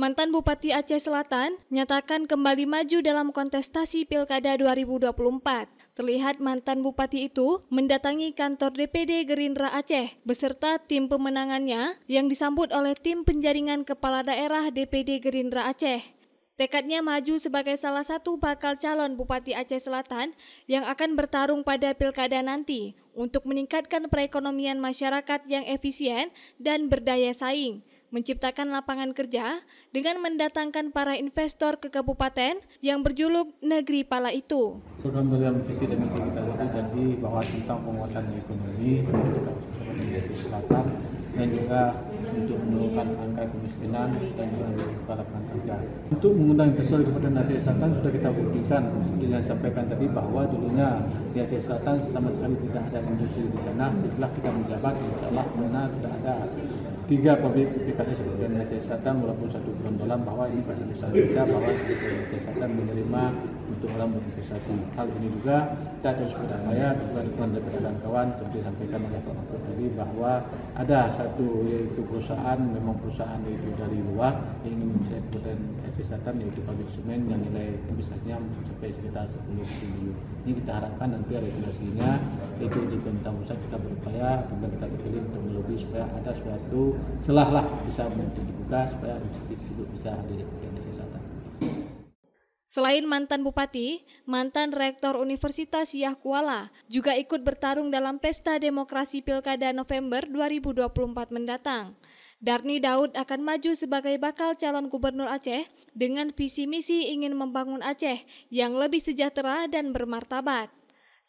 Mantan Bupati Aceh Selatan nyatakan kembali maju dalam kontestasi Pilkada 2024. Terlihat mantan bupati itu mendatangi kantor DPD Gerindra Aceh beserta tim pemenangannya yang disambut oleh tim penjaringan kepala daerah DPD Gerindra Aceh. Tekadnya maju sebagai salah satu bakal calon Bupati Aceh Selatan yang akan bertarung pada pilkada nanti untuk meningkatkan perekonomian masyarakat yang efisien dan berdaya saing, menciptakan lapangan kerja dengan mendatangkan para investor ke kabupaten yang berjuluk Negeri Pala itu. Dalam visi dan misi kita itu jadi bahwa tentang penguatan ekonomi di Aceh Selatan dan juga untuk menurunkan angka kemiskinan dan juga membuka lapangan kerja. Untuk mengundang investor di Kabupaten Aceh Selatan sudah kita buktikan seperti yang sampaikan tadi bahwa dulunya di Aceh Selatan sama sekali tidak ada industri di sana. Setelah kita menjabat, insya Allah sana sudah ada 3 pabrik PKS seperti di Aceh Selatan walaupun 1 bulan dalam bahwa ini pasti besar kita bahwa di Aceh Selatan menerima untuk orang berinvestasi. Hal ini juga kita terus berupaya juga dukungan dari kawan-kawan seperti disampaikan oleh Pak Mahfud tadi bahwa ada satu yaitu perusahaan memang perusahaan itu dari luar yang ingin bisa Kabupaten Aceh Selatan yaitu pabrik semen yang nilai investasinya sampai sekitar 10 triliun. Ini kita harapkan nanti regulasinya itu di pemerintah pusat kita berupaya apabila kita terpilih untuk melobi supaya ada suatu celah lah bisa untuk dibuka supaya investasi tersebut bisa hadir di Aceh Selatan. Selain mantan bupati, mantan rektor Universitas Yah Kuala juga ikut bertarung dalam pesta demokrasi Pilkada November 2024 mendatang. Darni Daud akan maju sebagai bakal calon gubernur Aceh dengan visi misi ingin membangun Aceh yang lebih sejahtera dan bermartabat.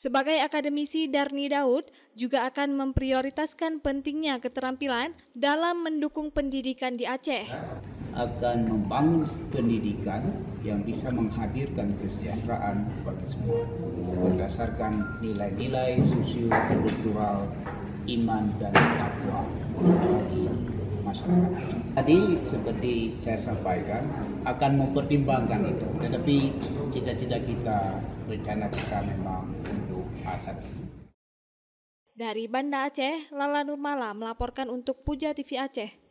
Sebagai akademisi, Darni Daud juga akan memprioritaskan pentingnya keterampilan dalam mendukung pendidikan di Aceh. Akan membangun pendidikan yang bisa menghadirkan kesejahteraan bagi semua berdasarkan nilai-nilai sosio-kultural, iman dan takwa bagi masyarakat. Tadi seperti saya sampaikan akan mempertimbangkan itu, tetapi cita-cita kita, rencana kita memang untuk asal. Dari Banda Aceh, Lala Nurmala melaporkan untuk Puja TV Aceh.